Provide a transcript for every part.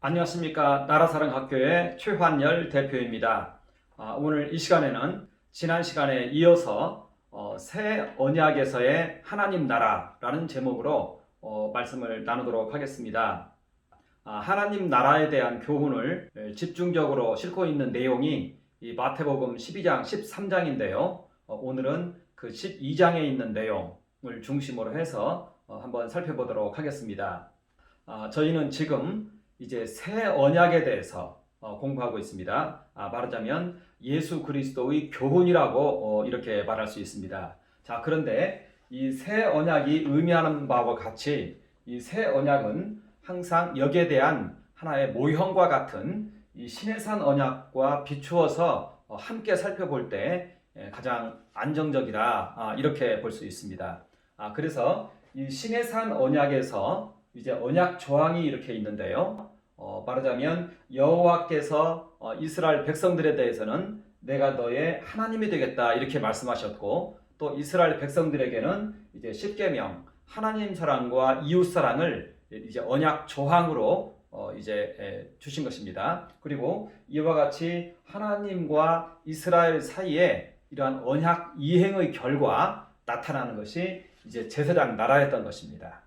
안녕하십니까. 나라사랑학교의 최환열 대표입니다. 오늘 이 시간에는 지난 시간에 이어서 새 언약에서의 하나님 나라라는 제목으로 말씀을 나누도록 하겠습니다. 하나님 나라에 대한 교훈을 집중적으로 싣고 있는 내용이 이 마태복음 12장, 13장인데요. 오늘은 그 12장에 있는 내용을 중심으로 해서 한번 살펴보도록 하겠습니다. 저희는 지금 이제 새 언약에 대해서 공부하고 있습니다. 말하자면 예수 그리스도의 교훈이라고 이렇게 말할 수 있습니다. 자, 그런데 이 새 언약이 의미하는 바와 같이 이 새 언약은 항상 여기에 대한 하나의 모형과 같은 이 시내산 언약과 비추어서 함께 살펴볼 때 가장 안정적이다, 이렇게 볼 수 있습니다. 그래서 이 시내산 언약에서 이제 언약 조항이 이렇게 있는데요. 말하자면 여호와께서 이스라엘 백성들에 대해서는 내가 너의 하나님이 되겠다 이렇게 말씀하셨고, 또 이스라엘 백성들에게는 이제 십계명 하나님 사랑과 이웃 사랑을 이제 언약 조항으로 이제 주신 것입니다. 그리고 이와 같이 하나님과 이스라엘 사이에 이러한 언약 이행의 결과 나타나는 것이 이제 제사장 나라였던 것입니다.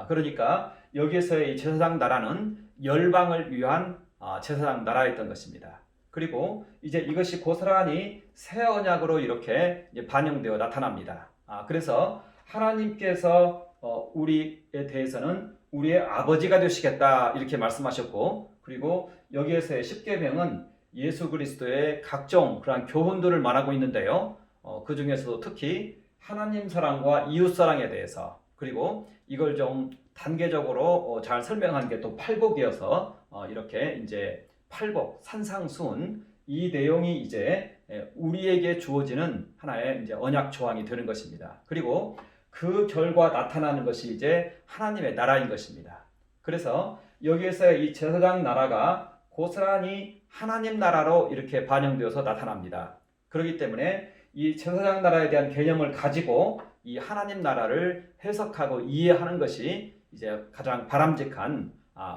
그러니까 여기에서의 이 제사장 나라는 열방을 위한 제사장 나라였던 것입니다. 그리고 이제 이것이 고스란히 새 언약으로 이렇게 반영되어 나타납니다. 그래서 하나님께서 우리에 대해서는 우리의 아버지가 되시겠다 이렇게 말씀하셨고, 그리고 여기에서의 십계명은 예수 그리스도의 각종 그러한 교훈들을 말하고 있는데요. 그 중에서도 특히 하나님 사랑과 이웃 사랑에 대해서, 그리고 이걸 좀 단계적으로 잘 설명한 게 또 팔복이어서 이렇게 이제 팔복, 산상수훈 이 내용이 이제 우리에게 주어지는 하나의 이제 언약 조항이 되는 것입니다. 그리고 그 결과 나타나는 것이 이제 하나님의 나라인 것입니다. 그래서 여기에서 이 제사장 나라가 고스란히 하나님 나라로 이렇게 반영되어서 나타납니다. 그렇기 때문에 이 제사장 나라에 대한 개념을 가지고 이 하나님 나라를 해석하고 이해하는 것이 이제 가장 바람직한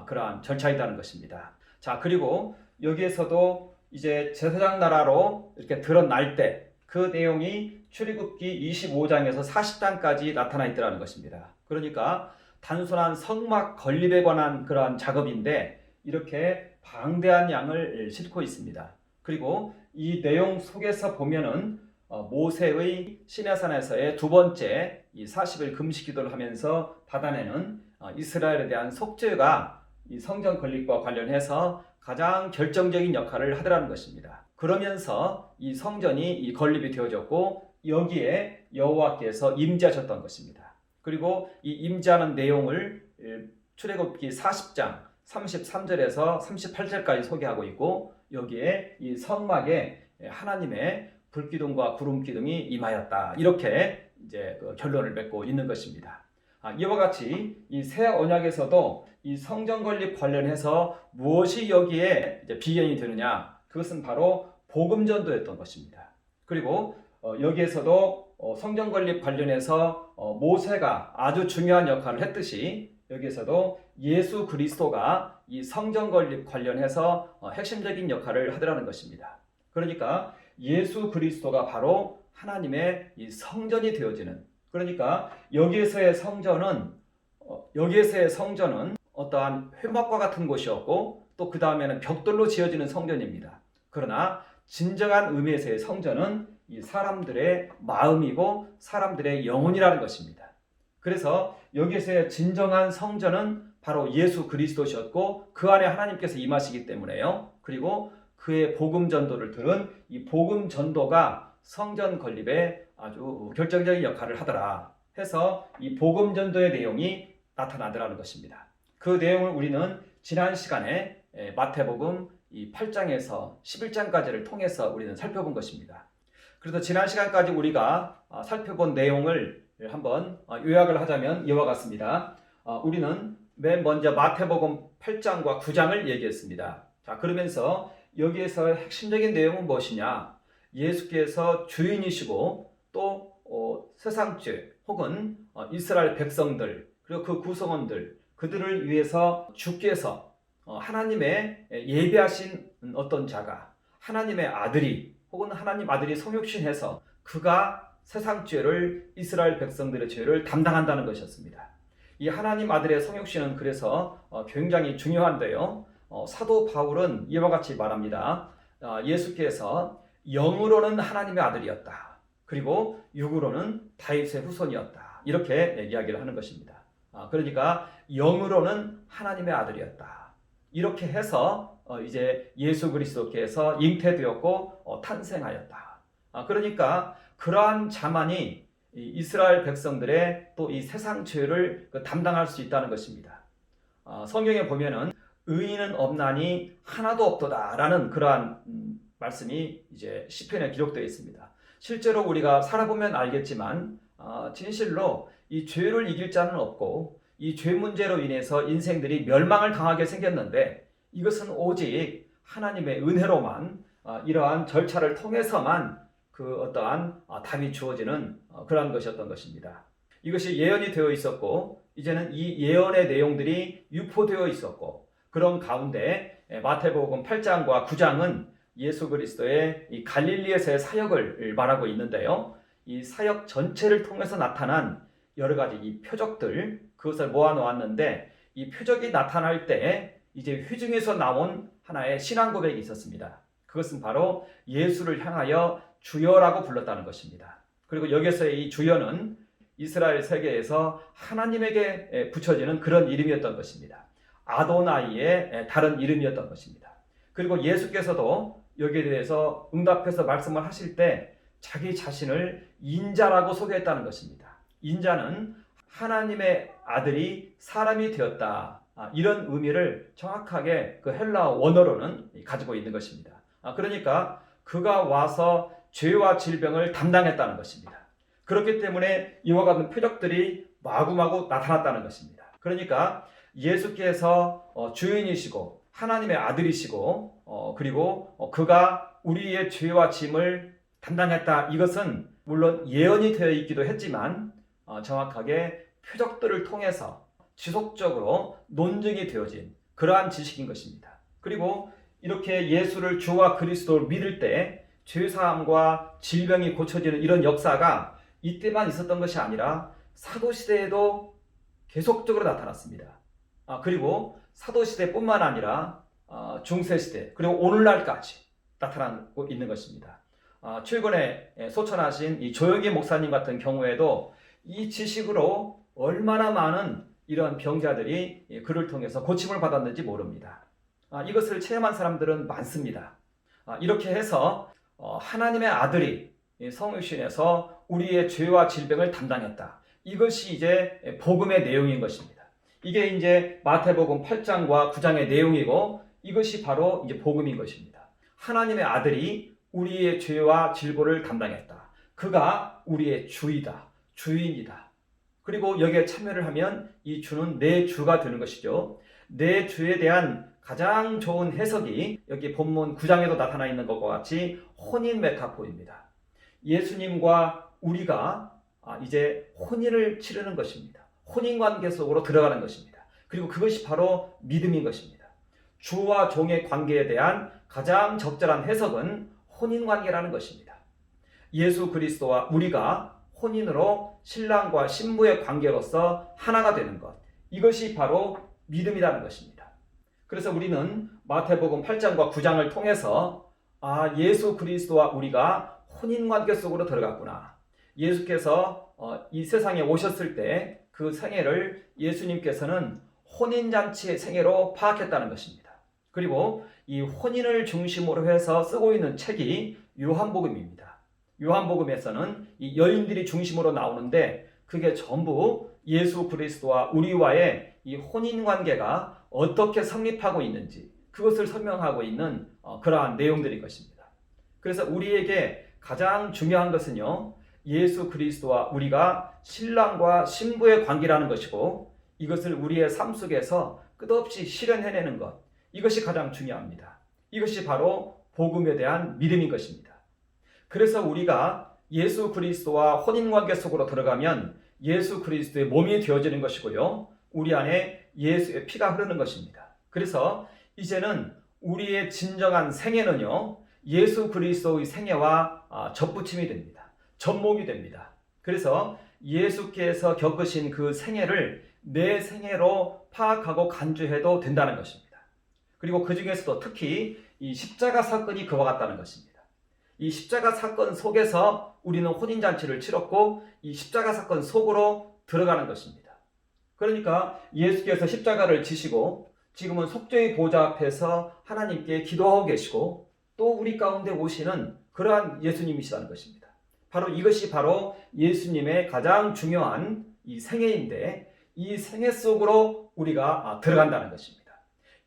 그러한 절차이라는 것입니다. 자, 그리고 여기에서도 이제 제사장 나라로 이렇게 드러날 때 그 내용이 출애굽기 25장에서 40장까지 나타나 있더라는 것입니다. 그러니까 단순한 성막 건립에 관한 그러한 작업인데 이렇게 방대한 양을 싣고 있습니다. 그리고 이 내용 속에서 보면은 모세의 시내산에서의 두 번째 이 40일 금식 기도를 하면서 받아내는 이스라엘에 대한 속죄가 이 성전 건립과 관련해서 가장 결정적인 역할을 하더라는 것입니다. 그러면서 이 성전이 이 건립이 되어졌고 여기에 여호와께서 임재하셨던 것입니다. 그리고 이 임재하는 내용을 출애굽기 40장 33절에서 38절까지 소개하고 있고, 여기에 이 성막에 하나님의 불기둥과 구름기둥이 임하였다 이렇게 이제 그 결론을 맺고 있는 것입니다. 이와 같이 이 새 언약에서도 이 성전 건립 관련해서 무엇이 여기에 이제 비견이 되느냐, 그것은 바로 복음 전도였던 것입니다. 그리고 여기에서도 성전 건립 관련해서 모세가 아주 중요한 역할을 했듯이 여기에서도 예수 그리스도가 이 성전 건립 관련해서 핵심적인 역할을 하더라는 것입니다. 그러니까 예수 그리스도가 바로 하나님의 이 성전이 되어지는, 그러니까 여기에서의 성전은 어떠한 회막과 같은 곳이었고, 또 그 다음에는 벽돌로 지어지는 성전입니다. 그러나 진정한 의미에서의 성전은 이 사람들의 마음이고 사람들의 영혼이라는 것입니다. 그래서 여기에서의 진정한 성전은 바로 예수 그리스도셨고 그 안에 하나님께서 임하시기 때문에요. 그리고 그의 복음 전도를 들은 이 복음 전도가 성전 건립에 아주 결정적인 역할을 하더라 해서 이 복음 전도의 내용이 나타나더라는 것입니다. 그 내용을 우리는 지난 시간에 마태복음 이 8장에서 11장까지를 통해서 우리는 살펴본 것입니다. 그래서 지난 시간까지 우리가 살펴본 내용을 한번 요약을 하자면 이와 같습니다. 우리는 맨 먼저 마태복음 8장과 9장을 얘기했습니다. 자, 그러면서 여기에서 핵심적인 내용은 무엇이냐? 예수께서 주인이시고 또 세상죄 혹은 이스라엘 백성들 그리고 그 구성원들 그들을 위해서 주께서 하나님의 예비하신 어떤 자가 하나님의 아들이 혹은 하나님 아들이 성육신해서 그가 세상 죄를 이스라엘 백성들의 죄를 담당한다는 것이었습니다. 이 하나님 아들의 성육신은 그래서 굉장히 중요한데요. 사도 바울은 이와 같이 말합니다. 예수께서 영으로는 하나님의 아들이었다. 그리고 육으로는 다윗의 후손이었다. 이렇게 이야기를 하는 것입니다. 그러니까 영으로는 하나님의 아들이었다. 이렇게 해서 이제 예수 그리스도께서 잉태되었고 탄생하였다. 그러니까 그러한 자만이 이스라엘 백성들의 또 이 세상 죄를 담당할 수 있다는 것입니다. 성경에 보면은 의인은 없나니 하나도 없도다라는 그러한 말씀이 이제 시편에 기록되어 있습니다. 실제로 우리가 살아보면 알겠지만 진실로 이 죄를 이길 자는 없고 이 죄 문제로 인해서 인생들이 멸망을 당하게 생겼는데 이것은 오직 하나님의 은혜로만 이러한 절차를 통해서만 그 어떠한 답이 주어지는 그러한 것이었던 것입니다. 이것이 예언이 되어 있었고 이제는 이 예언의 내용들이 유포되어 있었고 그런 가운데 마태복음 8장과 9장은 예수 그리스도의 이 갈릴리에서의 사역을 말하고 있는데요. 이 사역 전체를 통해서 나타난 여러 가지 이 표적들 그것을 모아놓았는데 이 표적이 나타날 때 이제 회중에서 나온 하나의 신앙 고백이 있었습니다. 그것은 바로 예수를 향하여 주여라고 불렀다는 것입니다. 그리고 여기서의 이 주여는 이스라엘 세계에서 하나님에게 붙여지는 그런 이름이었던 것입니다. 아도나이의 다른 이름이었던 것입니다. 그리고 예수께서도 여기에 대해서 응답해서 말씀을 하실 때 자기 자신을 인자라고 소개했다는 것입니다. 인자는 하나님의 아들이 사람이 되었다. 이런 의미를 정확하게 그 헬라어 원어로는 가지고 있는 것입니다. 그러니까 그가 와서 죄와 질병을 담당했다는 것입니다. 그렇기 때문에 이와 같은 표적들이 마구마구 나타났다는 것입니다. 그러니까 예수께서 주인이시고 하나님의 아들이시고 그리고 그가 우리의 죄와 짐을 담당했다. 이것은 물론 예언이 되어 있기도 했지만 정확하게 표적들을 통해서 지속적으로 논증이 되어진 그러한 지식인 것입니다. 그리고 이렇게 예수를 주와 그리스도를 믿을 때 죄사함과 질병이 고쳐지는 이런 역사가 이때만 있었던 것이 아니라 사도시대에도 계속적으로 나타났습니다. 그리고 사도시대뿐만 아니라 중세시대 그리고 오늘날까지 나타나고 있는 것입니다. 최근에 소천하신 이 조영기 목사님 같은 경우에도 이 지식으로 얼마나 많은 이런 병자들이 그를 통해서 고침을 받았는지 모릅니다. 이것을 체험한 사람들은 많습니다. 이렇게 해서 하나님의 아들이 성육신에서 우리의 죄와 질병을 담당했다. 이것이 이제 복음의 내용인 것입니다. 이게 이제 마태복음 8장과 9장의 내용이고 이것이 바로 이제 복음인 것입니다. 하나님의 아들이 우리의 죄와 질고를 담당했다. 그가 우리의 주이다. 주인이다. 그리고 여기에 참여를 하면 이 주는 내 주가 되는 것이죠. 내 주에 대한 가장 좋은 해석이 여기 본문 9장에도 나타나 있는 것과 같이 혼인 메타포입니다. 예수님과 우리가 이제 혼인을 치르는 것입니다. 혼인관계 속으로 들어가는 것입니다. 그리고 그것이 바로 믿음인 것입니다. 주와 종의 관계에 대한 가장 적절한 해석은 혼인관계라는 것입니다. 예수 그리스도와 우리가 혼인으로 신랑과 신부의 관계로서 하나가 되는 것, 이것이 바로 믿음이라는 것입니다. 그래서 우리는 마태복음 8장과 9장을 통해서 예수 그리스도와 우리가 혼인관계 속으로 들어갔구나. 예수께서 이 세상에 오셨을 때 그 생애를 예수님께서는 혼인잔치의 생애로 파악했다는 것입니다. 그리고 이 혼인을 중심으로 해서 쓰고 있는 책이 요한복음입니다. 요한복음에서는 이 여인들이 중심으로 나오는데 그게 전부 예수 그리스도와 우리와의 이 혼인관계가 어떻게 성립하고 있는지 그것을 설명하고 있는 그러한 내용들인 것입니다. 그래서 우리에게 가장 중요한 것은요, 예수 그리스도와 우리가 신랑과 신부의 관계라는 것이고 이것을 우리의 삶 속에서 끝없이 실현해내는 것, 이것이 가장 중요합니다. 이것이 바로 복음에 대한 믿음인 것입니다. 그래서 우리가 예수 그리스도와 혼인관계 속으로 들어가면 예수 그리스도의 몸이 되어지는 것이고요, 우리 안에 예수의 피가 흐르는 것입니다. 그래서 이제는 우리의 진정한 생애는요, 예수 그리스도의 생애와 접붙임이 됩니다. 접목이 됩니다. 그래서 예수께서 겪으신 그 생애를 내 생애로 파악하고 간주해도 된다는 것입니다. 그리고 그 중에서도 특히 이 십자가 사건이 그와 같다는 것입니다. 이 십자가 사건 속에서 우리는 혼인잔치를 치렀고 이 십자가 사건 속으로 들어가는 것입니다. 그러니까 예수께서 십자가를 지시고 지금은 속죄의 보좌 앞에서 하나님께 기도하고 계시고 또 우리 가운데 오시는 그러한 예수님이시라는 것입니다. 이것이 바로 예수님의 가장 중요한 이 생애인데 이 생애 속으로 우리가 들어간다는 것입니다.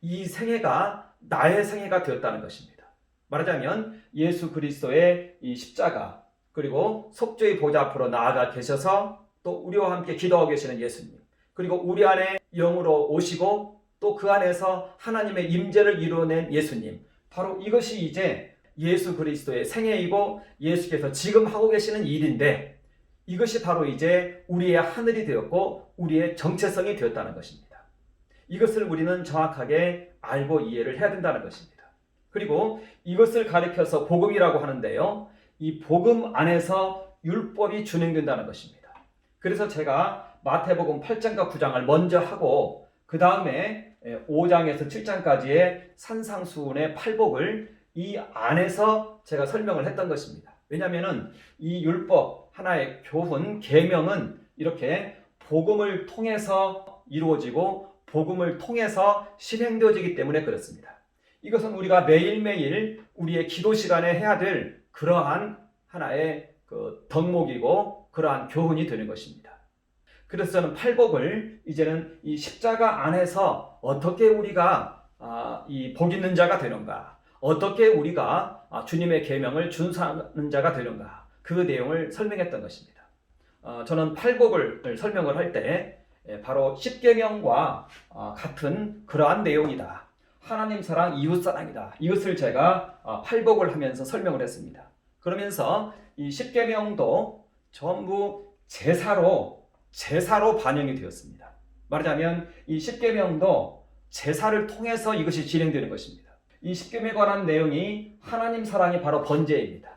이 생애가 나의 생애가 되었다는 것입니다. 말하자면 예수 그리스도의 이 십자가 그리고 속죄의 보좌 앞으로 나아가 계셔서 또 우리와 함께 기도하고 계시는 예수님 그리고 우리 안에 영으로 오시고 또 그 안에서 하나님의 임재를 이루어낸 예수님 바로 이것이 이제 예수 그리스도의 생애이고 예수께서 지금 하고 계시는 일인데 이것이 바로 이제 우리의 하늘이 되었고 우리의 정체성이 되었다는 것입니다. 이것을 우리는 정확하게 알고 이해를 해야 된다는 것입니다. 그리고 이것을 가리켜서 복음이라고 하는데요. 이 복음 안에서 율법이 준행된다는 것입니다. 그래서 제가 마태복음 8장과 9장을 먼저 하고 그 다음에 5장에서 7장까지의 산상수훈의 팔복을 이 안에서 제가 설명을 했던 것입니다. 왜냐하면 이 율법 하나의 교훈, 계명은 이렇게 복음을 통해서 이루어지고 복음을 통해서 실행되어지기 때문에 그렇습니다. 이것은 우리가 매일매일 우리의 기도 시간에 해야 될 그러한 하나의 덕목이고 그러한 교훈이 되는 것입니다. 그래서 저는 팔복을 이제는 이 십자가 안에서 어떻게 우리가 이 복 있는 자가 되는가, 어떻게 우리가 주님의 계명을 준수하는 자가 되는가 그 내용을 설명했던 것입니다. 저는 팔복을 설명을 할 때 바로 십계명과 같은 그러한 내용이다. 하나님 사랑, 이웃 사랑이다. 이것을 제가 팔복을 하면서 설명을 했습니다. 그러면서 이 십계명도 전부 제사로 반영이 되었습니다. 말하자면 이 십계명도 제사를 통해서 이것이 진행되는 것입니다. 이 십계명에 관한 내용이 하나님 사랑이 바로 번제입니다.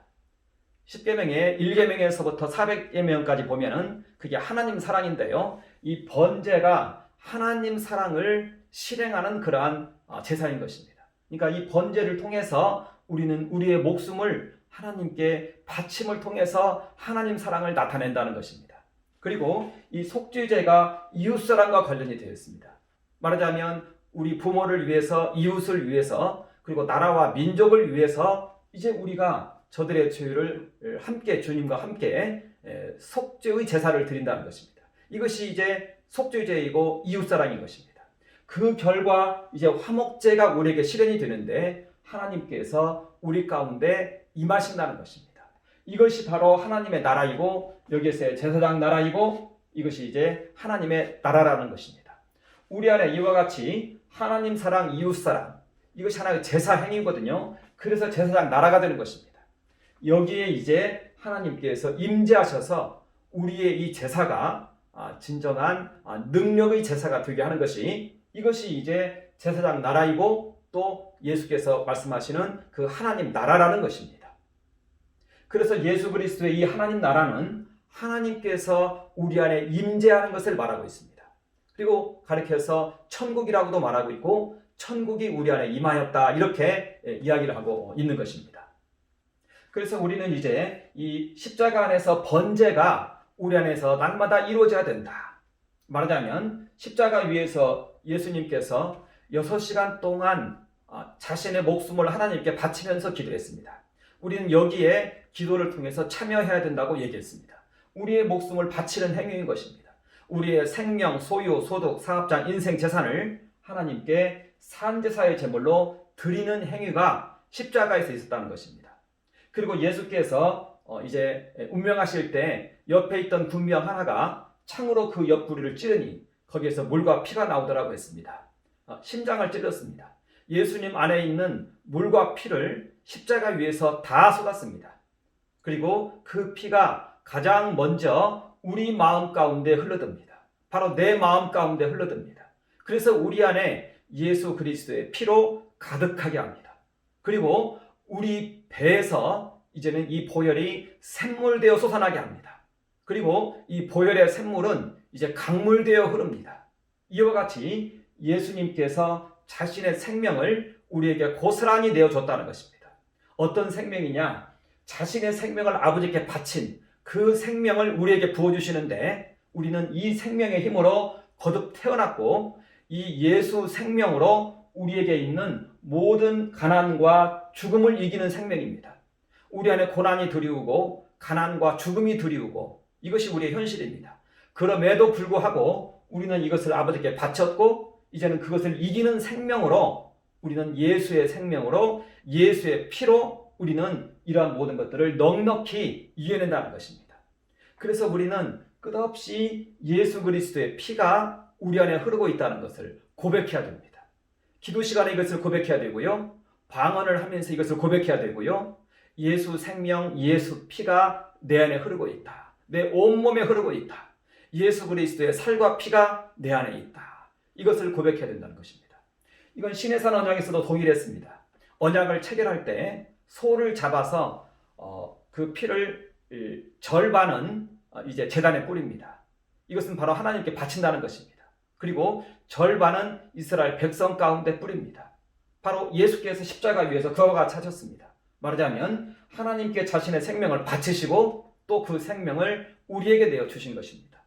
십계명의 1계명에서부터 400계명까지 보면은 그게 하나님 사랑인데요. 이 번제가 하나님 사랑을 실행하는 그러한 제사인 것입니다. 그러니까 이 번제를 통해서 우리는 우리의 목숨을 하나님께 바침을 통해서 하나님 사랑을 나타낸다는 것입니다. 그리고 이 속죄제가 이웃사랑과 관련이 되어 있습니다. 말하자면 우리 부모를 위해서, 이웃을 위해서, 그리고 나라와 민족을 위해서 이제 우리가 저들의 죄를 함께 주님과 함께 속죄의 제사를 드린다는 것입니다. 이것이 이제 속죄제이고 이웃사랑인 것입니다. 그 결과 이제 화목제가 우리에게 실현이 되는데 하나님께서 우리 가운데 임하신다는 것입니다. 이것이 바로 하나님의 나라이고 여기에서의 제사장 나라이고 이것이 이제 하나님의 나라라는 것입니다. 우리 안에 이와 같이 하나님 사랑, 이웃 사랑 이것이 하나의 제사 행위거든요. 그래서 제사장 나라가 되는 것입니다. 여기에 이제 하나님께서 임재하셔서 우리의 이 제사가 진정한 능력의 제사가 되게 하는 것이 이것이 이제 제사장 나라이고 또 예수께서 말씀하시는 그 하나님 나라라는 것입니다. 그래서 예수 그리스도의 이 하나님 나라는 하나님께서 우리 안에 임재하는 것을 말하고 있습니다. 그리고 가리켜서 천국이라고도 말하고 있고 천국이 우리 안에 임하였다 이렇게 이야기를 하고 있는 것입니다. 그래서 우리는 이제 이 십자가 안에서 번제가 우리 안에서 날마다 이루어져야 된다. 말하자면 십자가 위에서 예수님께서 6시간 동안 자신의 목숨을 하나님께 바치면서 기도했습니다. 우리는 여기에 기도를 통해서 참여해야 된다고 얘기했습니다. 우리의 목숨을 바치는 행위인 것입니다. 우리의 생명, 소유, 소득, 사업장, 인생, 재산을 하나님께 산제사의 제물로 드리는 행위가 십자가에서 있었다는 것입니다. 그리고 예수께서 이제 운명하실 때 옆에 있던 군병 하나가 창으로 그 옆구리를 찌르니 거기에서 물과 피가 나오더라고 했습니다. 심장을 찔렀습니다. 예수님 안에 있는 물과 피를 십자가 위에서 다 쏟았습니다. 그리고 그 피가 가장 먼저 우리 마음 가운데 흘러듭니다. 바로 내 마음 가운데 흘러듭니다. 그래서 우리 안에 예수 그리스도의 피로 가득하게 합니다. 그리고 우리 배에서 이제는 이 보혈이 샘물되어 솟아나게 합니다. 그리고 이 보혈의 샘물은 이제 강물되어 흐릅니다. 이와 같이 예수님께서 자신의 생명을 우리에게 고스란히 내어줬다는 것입니다. 어떤 생명이냐? 자신의 생명을 아버지께 바친 그 생명을 우리에게 부어주시는데, 우리는 이 생명의 힘으로 거듭 태어났고, 이 예수 생명으로 우리에게 있는 모든 가난과 죽음을 이기는 생명입니다. 우리 안에 고난이 두려우고 가난과 죽음이 두려우고 이것이 우리의 현실입니다. 그럼에도 불구하고 우리는 이것을 아버지께 바쳤고, 이제는 그것을 이기는 생명으로, 우리는 예수의 생명으로, 예수의 피로 우리는 이러한 모든 것들을 넉넉히 이겨낸다는 것입니다. 그래서 우리는 끝없이 예수 그리스도의 피가 우리 안에 흐르고 있다는 것을 고백해야 됩니다. 기도 시간에 이것을 고백해야 되고요. 방언을 하면서 이것을 고백해야 되고요. 예수 생명, 예수 피가 내 안에 흐르고 있다. 내 온몸에 흐르고 있다. 예수 그리스도의 살과 피가 내 안에 있다. 이것을 고백해야 된다는 것입니다. 이건 시내산 언약에서도 동일했습니다. 언약을 체결할 때 소를 잡아서 그 피를 절반은 이제 제단에 뿌립니다. 이것은 바로 하나님께 바친다는 것입니다. 그리고 절반은 이스라엘 백성 가운데 뿌립니다. 바로 예수께서 십자가 위에서 그와 같이 하셨습니다. 말하자면 하나님께 자신의 생명을 바치시고 또 그 생명을 우리에게 내어주신 것입니다.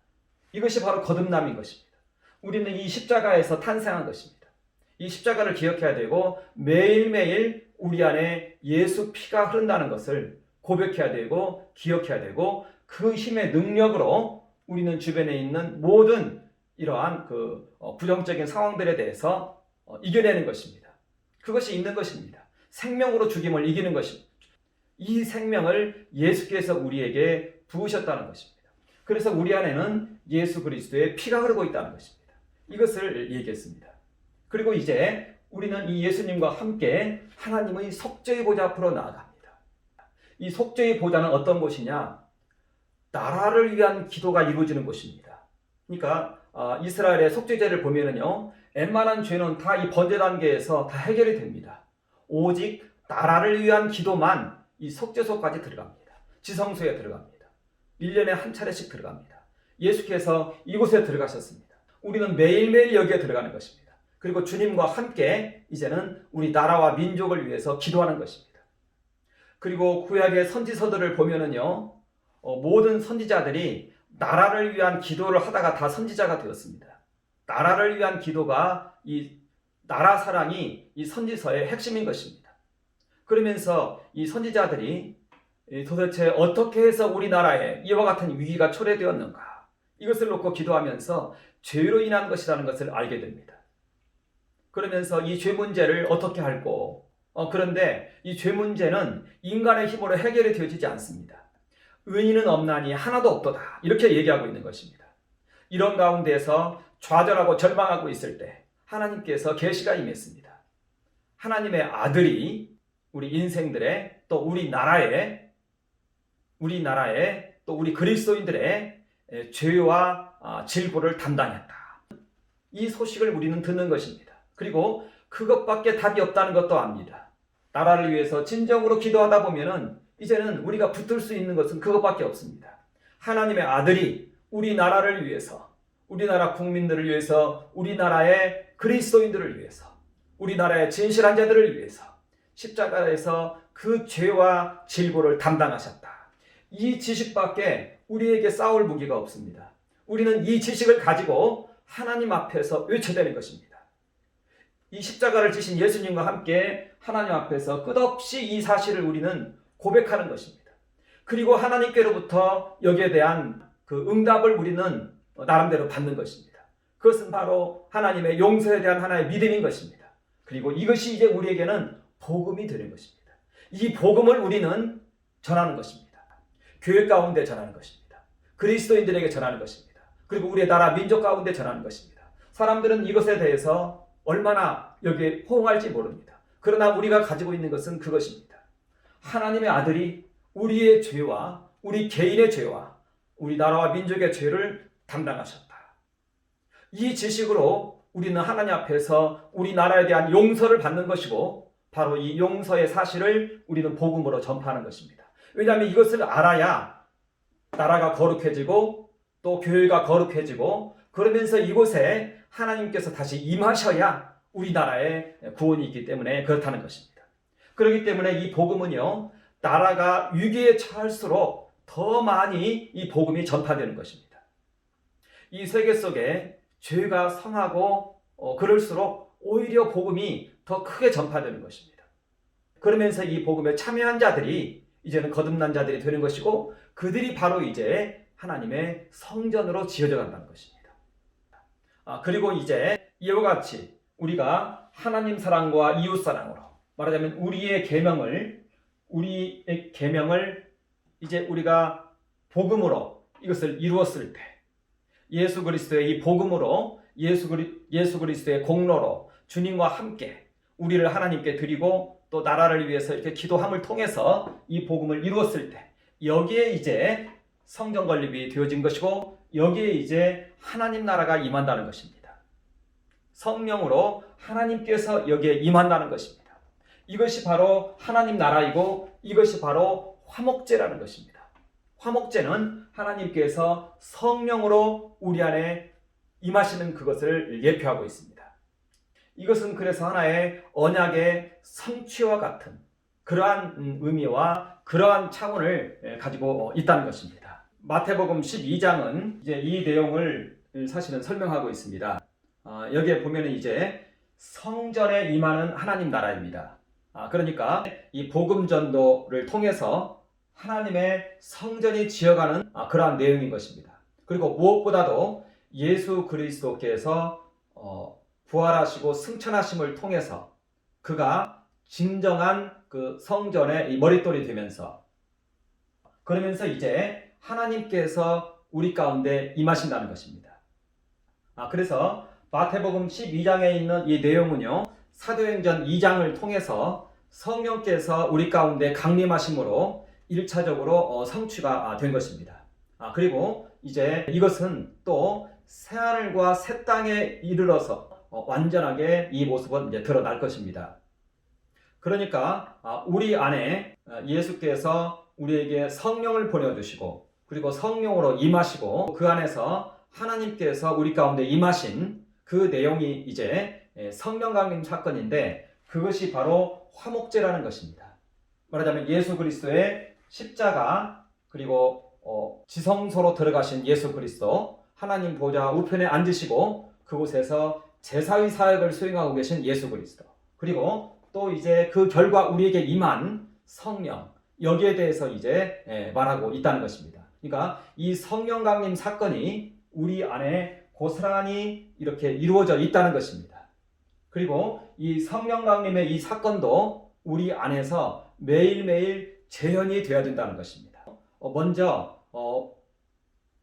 이것이 바로 거듭남인 것입니다. 우리는 이 십자가에서 탄생한 것입니다. 이 십자가를 기억해야 되고 매일매일 우리 안에 예수 피가 흐른다는 것을 고백해야 되고 기억해야 되고, 그 힘의 능력으로 우리는 주변에 있는 모든 이러한 부정적인 상황들에 대해서 이겨내는 것입니다. 그것이 있는 것입니다. 생명으로 죽임을 이기는 것입니다. 이 생명을 예수께서 우리에게 부으셨다는 것입니다. 그래서 우리 안에는 예수 그리스도의 피가 흐르고 있다는 것입니다. 이것을 얘기했습니다. 그리고 이제 우리는 이 예수님과 함께 하나님의 속죄의 보좌 앞으로 나아갑니다. 이 속죄의 보좌는 어떤 곳이냐? 나라를 위한 기도가 이루어지는 곳입니다. 그러니까 이스라엘의 속죄제를 보면은요, 웬만한 죄는 다 이 번제 단계에서 다 해결이 됩니다. 오직 나라를 위한 기도만 이 속죄소까지 들어갑니다. 지성소에 들어갑니다. 1년에 한 차례씩 들어갑니다. 예수께서 이곳에 들어가셨습니다. 우리는 매일매일 여기에 들어가는 것입니다. 그리고 주님과 함께 이제는 우리 나라와 민족을 위해서 기도하는 것입니다. 그리고 구약의 선지서들을 보면은요, 모든 선지자들이 나라를 위한 기도를 하다가 다 선지자가 되었습니다. 나라를 위한 기도가, 이 나라 사랑이 이 선지서의 핵심인 것입니다. 그러면서 이 선지자들이 도대체 어떻게 해서 우리나라에 이와 같은 위기가 초래되었는가, 이것을 놓고 기도하면서 죄로 인한 것이라는 것을 알게 됩니다. 그러면서 이 죄 문제를 어떻게 할꼬? 그런데 이 죄 문제는 인간의 힘으로 해결이 되어지지 않습니다. 의인은 없나니 하나도 없도다, 이렇게 얘기하고 있는 것입니다. 이런 가운데서 좌절하고 절망하고 있을 때 하나님께서 계시가 임했습니다. 하나님의 아들이 우리 인생들의, 또 우리나라의 또 우리 그리스도인들의 죄와 질고를 담당했다. 이 소식을 우리는 듣는 것입니다. 그리고 그것밖에 답이 없다는 것도 압니다. 나라를 위해서 진정으로 기도하다 보면은 이제는 우리가 붙들 수 있는 것은 그것밖에 없습니다. 하나님의 아들이 우리나라를 위해서, 우리나라 국민들을 위해서, 우리나라의 그리스도인들을 위해서, 우리나라의 진실한 자들을 위해서 십자가에서 그 죄와 질고를 담당하셨다. 이 지식밖에 우리에게 싸울 무기가 없습니다. 우리는 이 지식을 가지고 하나님 앞에서 외쳐대는 것입니다. 이 십자가를 지신 예수님과 함께 하나님 앞에서 끝없이 이 사실을 우리는 고백하는 것입니다. 그리고 하나님께로부터 여기에 대한 그 응답을 우리는 나름대로 받는 것입니다. 그것은 바로 하나님의 용서에 대한 하나의 믿음인 것입니다. 그리고 이것이 이제 우리에게는 복음이 되는 것입니다. 이 복음을 우리는 전하는 것입니다. 교회 가운데 전하는 것입니다. 그리스도인들에게 전하는 것입니다. 그리고 우리의 나라 민족 가운데 전하는 것입니다. 사람들은 이것에 대해서 얼마나 여기에 호응할지 모릅니다. 그러나 우리가 가지고 있는 것은 그것입니다. 하나님의 아들이 우리의 죄와 우리 개인의 죄와 우리 나라와 민족의 죄를 담당하셨다. 이 지식으로 우리는 하나님 앞에서 우리 나라에 대한 용서를 받는 것이고 바로 이 용서의 사실을 우리는 복음으로 전파하는 것입니다. 왜냐하면 이것을 알아야 나라가 거룩해지고 또 교회가 거룩해지고 그러면서 이곳에 하나님께서 다시 임하셔야 우리나라에 구원이 있기 때문에 그렇다는 것입니다. 그렇기 때문에 이 복음은요, 나라가 위기에 처할수록 더 많이 이 복음이 전파되는 것입니다. 이 세계 속에 죄가 성하고 그럴수록 오히려 복음이 더 크게 전파되는 것입니다. 그러면서 이 복음에 참여한 자들이 이제는 거듭난 자들이 되는 것이고 그들이 바로 이제 하나님의 성전으로 지어져 간다는 것입니다. 그리고 이제 이와 같이 우리가 하나님 사랑과 이웃 사랑으로 말하자면 우리의 계명을 이제 우리가 복음으로 이것을 이루었을 때 예수 그리스도의 이 복음으로 예수 그리스도의 공로로 주님과 함께 우리를 하나님께 드리고 또 나라를 위해서 이렇게 기도함을 통해서 이 복음을 이루었을 때 여기에 이제 성전 건립이 되어진 것이고 여기에 이제 하나님 나라가 임한다는 것입니다. 성령으로 하나님께서 여기에 임한다는 것입니다. 이것이 바로 하나님 나라이고 이것이 바로 화목제라는 것입니다. 화목제는 하나님께서 성령으로 우리 안에 임하시는 그것을 예표하고 있습니다. 이것은 그래서 하나의 언약의 성취와 같은 그러한 의미와 그러한 차원을 가지고 있다는 것입니다. 마태복음 12장은 이제 이 내용을 사실은 설명하고 있습니다. 여기에 보면은 이제 성전에 임하는 하나님 나라입니다. 그러니까 이 복음 전도를 통해서 하나님의 성전이 지어가는 그러한 내용인 것입니다. 그리고 무엇보다도 예수 그리스도께서 부활하시고 승천하심을 통해서 그가 진정한 그 성전의 이 머릿돌이 되면서 그러면서 이제 하나님께서 우리 가운데 임하신다는 것입니다. 그래서 마태복음 12장에 있는 이 내용은요, 사도행전 2장을 통해서 성령께서 우리 가운데 강림하심으로 1차적으로 성취가 된 것입니다. 그리고 이제 이것은 또 새하늘과 새 땅에 이르러서 완전하게 이 모습은 이제 드러날 것입니다. 그러니까 우리 안에 예수께서 우리에게 성령을 보내주시고 그리고 성령으로 임하시고 그 안에서 하나님께서 우리 가운데 임하신 그 내용이 이제 성령 강림 사건인데 그것이 바로 화목제라는 것입니다. 말하자면 예수 그리스도의 십자가 그리고 지성소로 들어가신 예수 그리스도 하나님 보좌 우편에 앉으시고 그곳에서 제사의 사역을 수행하고 계신 예수 그리스도 그리고 또 이제 그 결과 우리에게 임한 성령 여기에 대해서 이제 말하고 있다는 것입니다. 그러니까 이 성령 강림 사건이 우리 안에 고스란히 이렇게 이루어져 있다는 것입니다. 그리고 이 성령 강림의 이 사건도 우리 안에서 매일매일 재현이 되어야 된다는 것입니다. 먼저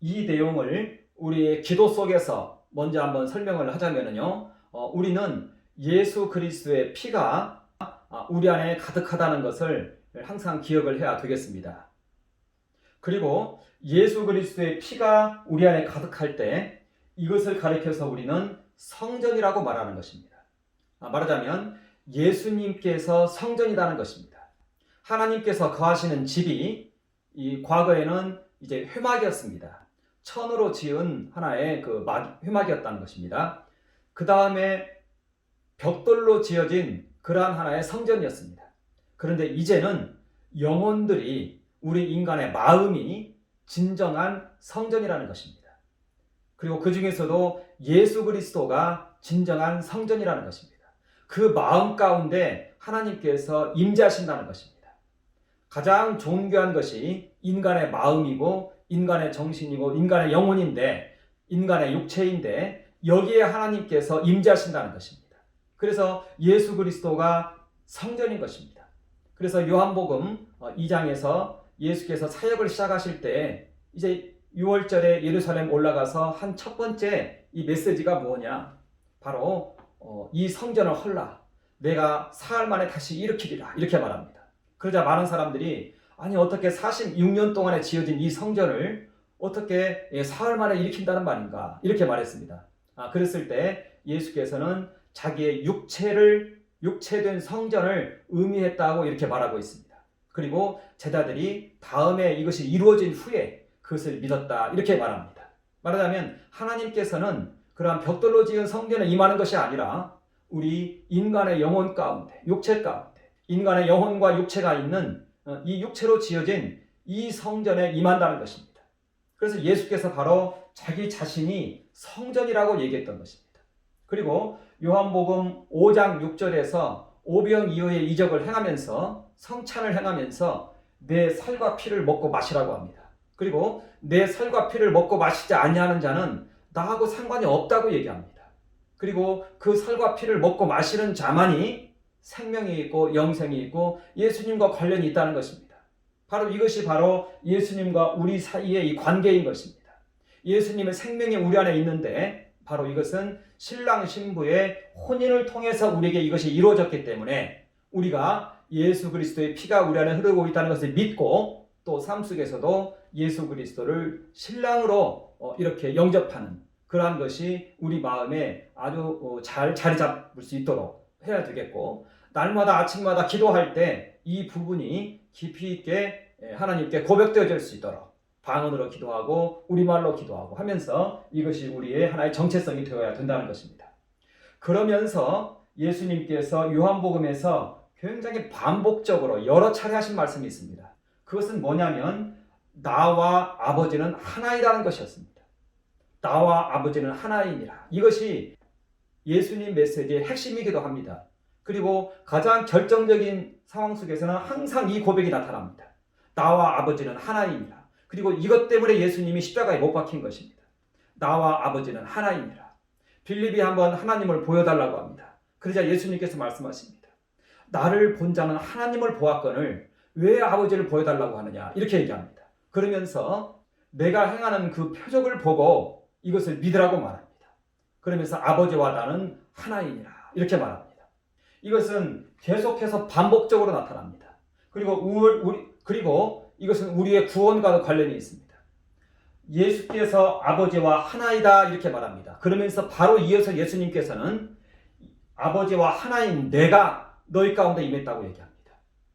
이 내용을 우리의 기도 속에서 먼저 한번 설명을 하자면요, 우리는 예수 그리스도의 피가 우리 안에 가득하다는 것을 항상 기억을 해야 되겠습니다. 그리고 예수 그리스도의 피가 우리 안에 가득할 때 이것을 가리켜서 우리는 성전이라고 말하는 것입니다. 말하자면 예수님께서 성전이라는 것입니다. 하나님께서 거하시는 집이 이 과거에는 이제 회막이었습니다. 천으로 지은 하나의 그 회막이었다는 것입니다. 그 다음에 벽돌로 지어진 그러한 하나의 성전이었습니다. 그런데 이제는 영혼들이 우리 인간의 마음이 진정한 성전이라는 것입니다. 그리고 그 중에서도 예수 그리스도가 진정한 성전이라는 것입니다. 그 마음 가운데 하나님께서 임재하신다는 것입니다. 가장 존귀한 것이 인간의 마음이고 인간의 정신이고 인간의 영혼인데 인간의 육체인데 여기에 하나님께서 임재하신다는 것입니다. 그래서 예수 그리스도가 성전인 것입니다. 그래서 요한복음 2장에서 예수께서 사역을 시작하실 때 이제 6월절에 예루살렘 올라가서 한 첫 번째 이 메시지가 뭐냐? 바로 이 성전을 헐라. 내가 사흘 만에 다시 일으키리라. 이렇게 말합니다. 그러자 많은 사람들이 아니 어떻게 46년 동안에 지어진 이 성전을 어떻게 사흘 만에 일으킨다는 말인가? 이렇게 말했습니다. 그랬을 때 예수께서는 자기의 육체된 성전을 의미했다고 이렇게 말하고 있습니다. 그리고 제자들이 다음에 이것이 이루어진 후에 그것을 믿었다 이렇게 말합니다. 말하자면 하나님께서는 그러한 벽돌로 지은 성전에 임하는 것이 아니라 우리 인간의 영혼 가운데, 육체 가운데, 인간의 영혼과 육체가 있는 이 육체로 지어진 이 성전에 임한다는 것입니다. 그래서 예수께서 바로 자기 자신이 성전이라고 얘기했던 것입니다. 그리고 요한복음 5장 6절에서 오병이어의 이적을 행하면서 성찬을 행하면서 내 살과 피를 먹고 마시라고 합니다. 그리고 내 살과 피를 먹고 마시지 아니하는 자는 나하고 상관이 없다고 얘기합니다. 그리고 그 살과 피를 먹고 마시는 자만이 생명이 있고 영생이 있고 예수님과 관련이 있다는 것입니다. 바로 이것이 바로 예수님과 우리 사이의 이 관계인 것입니다. 예수님의 생명이 우리 안에 있는데 바로 이것은 신랑 신부의 혼인을 통해서 우리에게 이것이 이루어졌기 때문에 우리가 예수 그리스도의 피가 우리 안에 흐르고 있다는 것을 믿고 또 삶 속에서도 예수 그리스도를 신랑으로 이렇게 영접하는 그러한 것이 우리 마음에 아주 잘 자리 잡을 수 있도록 해야 되겠고, 날마다 아침마다 기도할 때 이 부분이 깊이 있게 하나님께 고백되어질 수 있도록 방언으로 기도하고 우리말로 기도하고 하면서 이것이 우리의 하나의 정체성이 되어야 된다는 것입니다. 그러면서 예수님께서 요한복음에서 굉장히 반복적으로 여러 차례 하신 말씀이 있습니다. 그것은 뭐냐면 나와 아버지는 하나이라는 것이었습니다. 나와 아버지는 하나이니라. 이것이 예수님 메시지의 핵심이기도 합니다. 그리고 가장 결정적인 상황 속에서는 항상 이 고백이 나타납니다. 나와 아버지는 하나이니라. 그리고 이것 때문에 예수님이 십자가에 못 박힌 것입니다. 나와 아버지는 하나이니라. 빌립이 한번 하나님을 보여달라고 합니다. 그러자 예수님께서 말씀하십니다. 나를 본 자는 하나님을 보았거늘 왜 아버지를 보여달라고 하느냐 이렇게 얘기합니다. 그러면서 내가 행하는 그 표적을 보고 이것을 믿으라고 말합니다. 그러면서 아버지와 나는 하나이니라 이렇게 말합니다. 이것은 계속해서 반복적으로 나타납니다. 그리고 이것은 우리의 구원과도 관련이 있습니다. 예수께서 아버지와 하나이다 이렇게 말합니다. 그러면서 바로 이어서 예수님께서는 아버지와 하나인 내가 너희 가운데 임했다고 얘기합니다.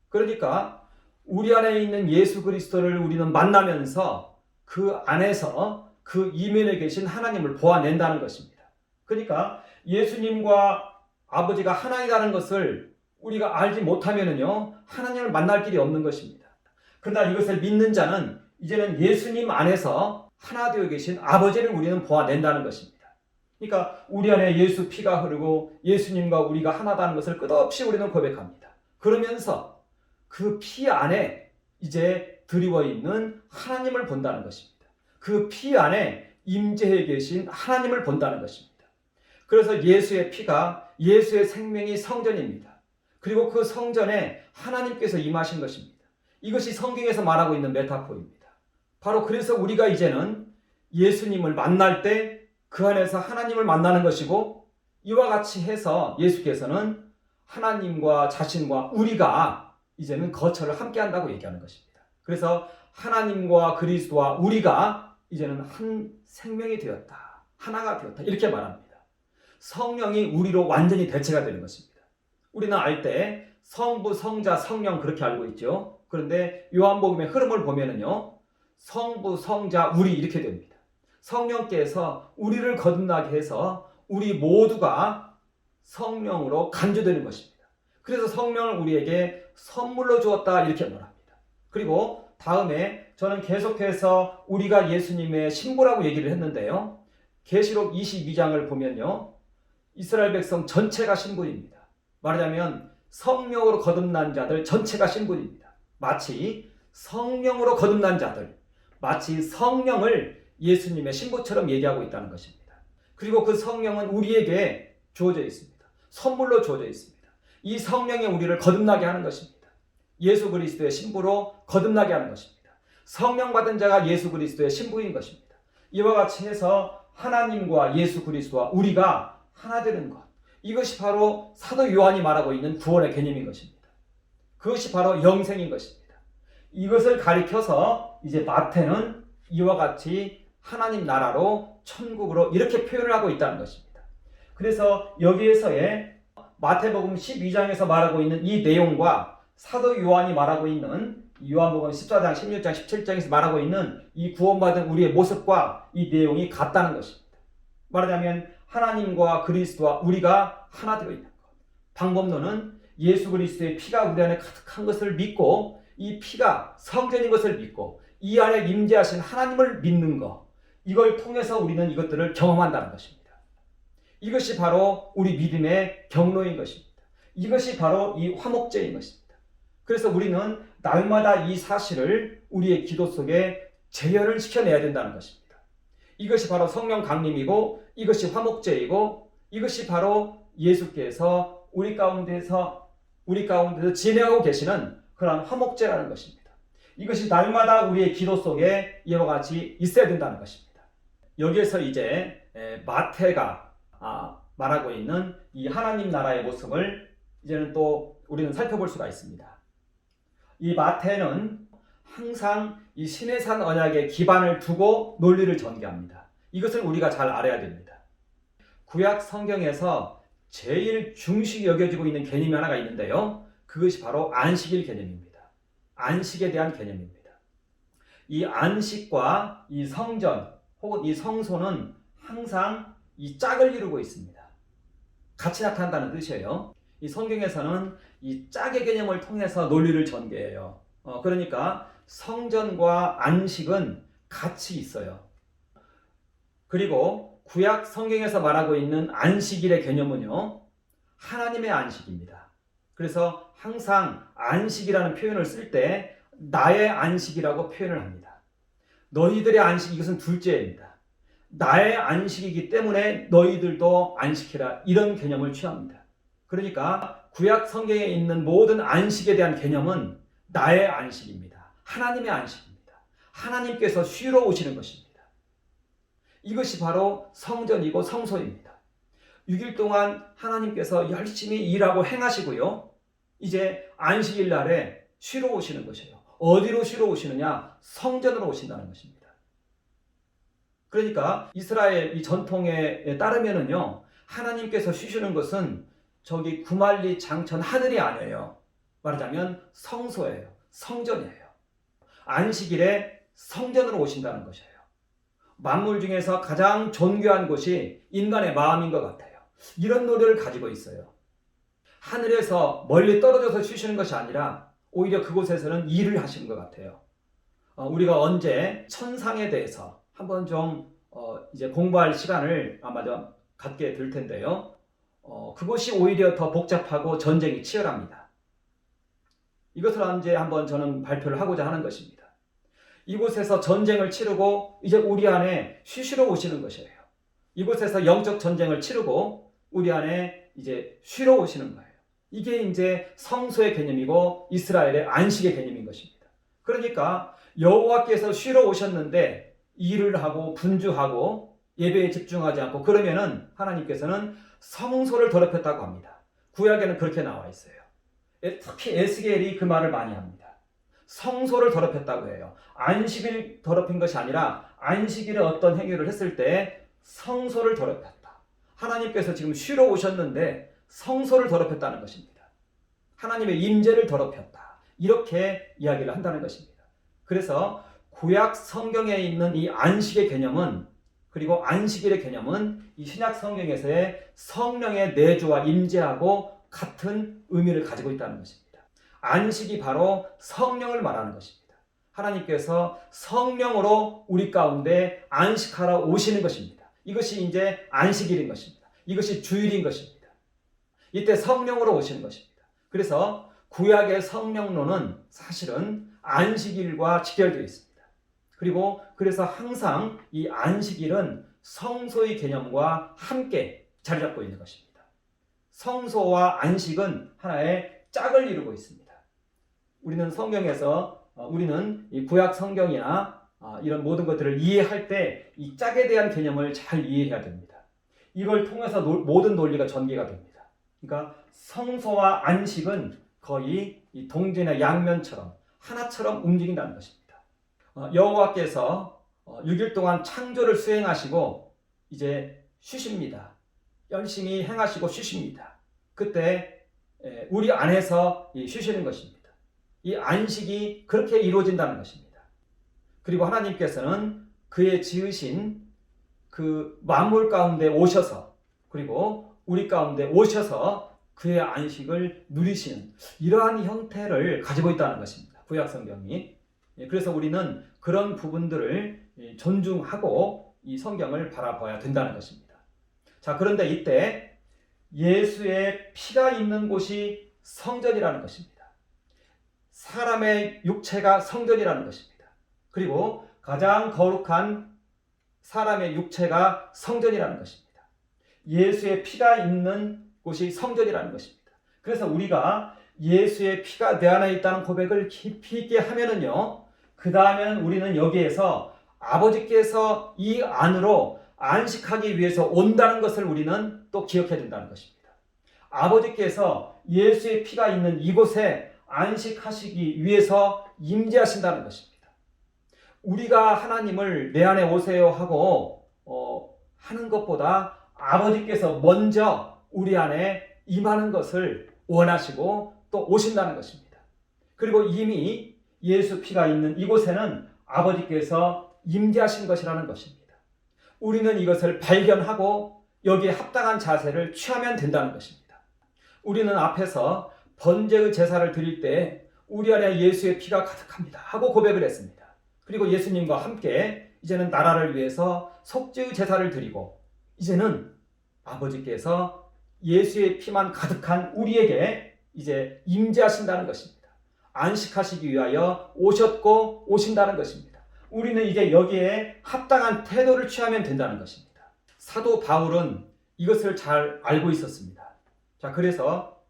그러니까 우리 안에 있는 예수 그리스도를 우리는 만나면서 그 안에서 그 이면에 계신 하나님을 보아낸다는 것입니다. 그러니까 예수님과 아버지가 하나이라는 것을 우리가 알지 못하면은요, 하나님을 만날 길이 없는 것입니다. 그러나 이것을 믿는 자는 이제는 예수님 안에서 하나 되어 계신 아버지를 우리는 보아낸다는 것입니다. 그러니까 우리 안에 예수 피가 흐르고 예수님과 우리가 하나다는 것을 끝없이 우리는 고백합니다. 그러면서 그 피 안에 이제 드리워 있는 하나님을 본다는 것입니다. 그 피 안에 임재해 계신 하나님을 본다는 것입니다. 그래서 예수의 피가 예수의 생명이 성전입니다. 그리고 그 성전에 하나님께서 임하신 것입니다. 이것이 성경에서 말하고 있는 메타포입니다. 바로 그래서 우리가 이제는 예수님을 만날 때 그 안에서 하나님을 만나는 것이고, 이와 같이 해서 예수께서는 하나님과 자신과 우리가 이제는 거처를 함께 한다고 얘기하는 것입니다. 그래서 하나님과 그리스도와 우리가 이제는 한 생명이 되었다. 하나가 되었다. 이렇게 말합니다. 성령이 우리로 완전히 대체가 되는 것입니다. 우리는 알 때 성부, 성자, 성령 그렇게 알고 있죠. 그런데 요한복음의 흐름을 보면은요, 성부, 성자, 우리 이렇게 됩니다. 성령께서 우리를 거듭나게 해서 우리 모두가 성령으로 간주되는 것입니다. 그래서 성령을 우리에게 선물로 주었다 이렇게 말합니다. 그리고 다음에 저는 계속해서 우리가 예수님의 신부라고 얘기를 했는데요, 계시록 22장을 보면요, 이스라엘 백성 전체가 신부입니다. 말하자면 성령으로 거듭난 자들 전체가 신부입니다. 마치 성령으로 거듭난 자들, 마치 성령을 예수님의 신부처럼 얘기하고 있다는 것입니다. 그리고 그 성령은 우리에게 주어져 있습니다. 선물로 주어져 있습니다. 이 성령이 우리를 거듭나게 하는 것입니다. 예수 그리스도의 신부로 거듭나게 하는 것입니다. 성령 받은 자가 예수 그리스도의 신부인 것입니다. 이와 같이 해서 하나님과 예수 그리스도와 우리가 하나 되는 것, 이것이 바로 사도 요한이 말하고 있는 구원의 개념인 것입니다. 그것이 바로 영생인 것입니다. 이것을 가리켜서 이제 마태는 이와 같이 하나님 나라로 천국으로 이렇게 표현을 하고 있다는 것입니다. 그래서 여기에서의 마태복음 12장에서 말하고 있는 이 내용과 사도 요한이 말하고 있는 요한복음 14장, 16장, 17장에서 말하고 있는 이 구원받은 우리의 모습과 이 내용이 같다는 것입니다. 말하자면 하나님과 그리스도와 우리가 하나 되어있는 것. 방법론은 예수 그리스도의 피가 우리 안에 가득한 것을 믿고 이 피가 성전인 것을 믿고 이 안에 임재하신 하나님을 믿는 것, 이걸 통해서 우리는 이것들을 경험한다는 것입니다. 이것이 바로 우리 믿음의 경로인 것입니다. 이것이 바로 이 화목제인 것입니다. 그래서 우리는 날마다 이 사실을 우리의 기도 속에 재현을 시켜내야 된다는 것입니다. 이것이 바로 성령 강림이고 이것이 화목제이고 이것이 바로 예수께서 우리 가운데서 진행하고 계시는 그러한 화목제라는 것입니다. 이것이 날마다 우리의 기도 속에 이와 같이 있어야 된다는 것입니다. 여기에서 이제 마태가 말하고 있는 이 하나님 나라의 모습을 이제는 또 우리는 살펴볼 수가 있습니다. 이 마태는 항상 이 시내산 언약에 기반을 두고 논리를 전개합니다. 이것을 우리가 잘 알아야 됩니다. 구약 성경에서 제일 중시 여겨지고 있는 개념이 하나가 있는데요. 그것이 바로 안식일 개념입니다. 안식에 대한 개념입니다. 이 안식과 이 성전 혹은 이 성소는 항상 이 짝을 이루고 있습니다. 같이 나타난다는 뜻이에요. 이 성경에서는 이 짝의 개념을 통해서 논리를 전개해요. 그러니까 성전과 안식은 같이 있어요. 그리고 구약 성경에서 말하고 있는 안식일의 개념은요, 하나님의 안식입니다. 그래서 항상 안식이라는 표현을 쓸 때 나의 안식이라고 표현을 합니다. 너희들의 안식, 이것은 둘째입니다. 나의 안식이기 때문에 너희들도 안식해라, 이런 개념을 취합니다. 그러니까 구약 성경에 있는 모든 안식에 대한 개념은 나의 안식입니다. 하나님의 안식입니다. 하나님께서 쉬러 오시는 것입니다. 이것이 바로 성전이고 성소입니다. 6일 동안 하나님께서 열심히 일하고 행하시고요, 이제 안식일 날에 쉬러 오시는 것이에요. 어디로 쉬러 오시느냐? 성전으로 오신다는 것입니다. 그러니까 이스라엘 이 전통에 따르면은요, 하나님께서 쉬시는 것은 저기 구말리 장천 하늘이 아니에요. 말하자면 성소예요. 성전이에요. 안식일에 성전으로 오신다는 것이에요. 만물 중에서 가장 존귀한 곳이 인간의 마음인 것 같아요. 이런 노래를 가지고 있어요. 하늘에서 멀리 떨어져서 쉬시는 것이 아니라 오히려 그곳에서는 일을 하시는 것 같아요. 우리가 언제 천상에 대해서 한번 좀 이제 공부할 시간을 아마 좀 갖게 될 텐데요. 그것이 오히려 더 복잡하고 전쟁이 치열합니다. 이것을 이제 한번 저는 발표를 하고자 하는 것입니다. 이곳에서 전쟁을 치르고 이제 우리 안에 쉬시러 오시는 것이에요. 이곳에서 영적 전쟁을 치르고 우리 안에 이제 쉬러 오시는 거예요. 이게 이제 성소의 개념이고 이스라엘의 안식의 개념인 것입니다. 그러니까 여호와께서 쉬러 오셨는데 일을 하고 분주하고 예배에 집중하지 않고 그러면은 하나님께서는 성소를 더럽혔다고 합니다. 구약에는 그렇게 나와 있어요. 특히 에스겔이 그 말을 많이 합니다. 성소를 더럽혔다고 해요. 안식일 더럽힌 것이 아니라 안식일에 어떤 행위를 했을 때 성소를 더럽혔다. 하나님께서 지금 쉬러 오셨는데 성소를 더럽혔다는 것입니다. 하나님의 임재를 더럽혔다. 이렇게 이야기를 한다는 것입니다. 그래서 구약 성경에 있는 이 안식의 개념은, 그리고 안식일의 개념은 이 신약 성경에서의 성령의 내주와 임재하고 같은 의미를 가지고 있다는 것입니다. 안식이 바로 성령을 말하는 것입니다. 하나님께서 성령으로 우리 가운데 안식하러 오시는 것입니다. 이것이 이제 안식일인 것입니다. 이것이 주일인 것입니다. 이때 성령으로 오시는 것입니다. 그래서 구약의 성령론은 사실은 안식일과 직결되어 있습니다. 그리고 그래서 항상 이 안식일은 성소의 개념과 함께 자리 잡고 있는 것입니다. 성소와 안식은 하나의 짝을 이루고 있습니다. 우리는 성경에서 우리는 이 구약 성경이나 이런 모든 것들을 이해할 때 이 짝에 대한 개념을 잘 이해해야 됩니다. 이걸 통해서 모든 논리가 전개가 됩니다. 그러니까 성소와 안식은 거의 이 동전의 양면처럼 하나처럼 움직인다는 것입니다. 여호와께서 6일 동안 창조를 수행하시고 이제 쉬십니다. 열심히 행하시고 쉬십니다. 그때 우리 안에서 쉬시는 것입니다. 이 안식이 그렇게 이루어진다는 것입니다. 그리고 하나님께서는 그의 지으신 그 만물 가운데 오셔서, 그리고 우리 가운데 오셔서 그의 안식을 누리시는 이러한 형태를 가지고 있다는 것입니다. 구약 성경이. 그래서 우리는 그런 부분들을 존중하고 이 성경을 바라봐야 된다는 것입니다. 자, 그런데 이때 예수의 피가 있는 곳이 성전이라는 것입니다. 사람의 육체가 성전이라는 것입니다. 그리고 가장 거룩한 사람의 육체가 성전이라는 것입니다. 예수의 피가 있는 곳이 성전이라는 것입니다. 그래서 우리가 예수의 피가 내 안에 있다는 고백을 깊이 있게 하면은요, 그 다음에는 우리는 여기에서 아버지께서 이 안으로 안식하기 위해서 온다는 것을 우리는 또 기억해야 된다는 것입니다. 아버지께서 예수의 피가 있는 이곳에 안식하시기 위해서 임재하신다는 것입니다. 우리가 하나님을 내 안에 오세요 하고 하는 것보다 아버지께서 먼저 우리 안에 임하는 것을 원하시고 또 오신다는 것입니다. 그리고 이미 예수 피가 있는 이곳에는 아버지께서 임재하신 것이라는 것입니다. 우리는 이것을 발견하고 여기에 합당한 자세를 취하면 된다는 것입니다. 우리는 앞에서 번제의 제사를 드릴 때 우리 안에 예수의 피가 가득합니다 하고 고백을 했습니다. 그리고 예수님과 함께 이제는 나라를 위해서 속죄의 제사를 드리고, 이제는 아버지께서 예수의 피만 가득한 우리에게 이제 임재하신다는 것입니다. 안식하시기 위하여 오셨고 오신다는 것입니다. 우리는 이제 여기에 합당한 태도를 취하면 된다는 것입니다. 사도 바울은 이것을 잘 알고 있었습니다. 자, 그래서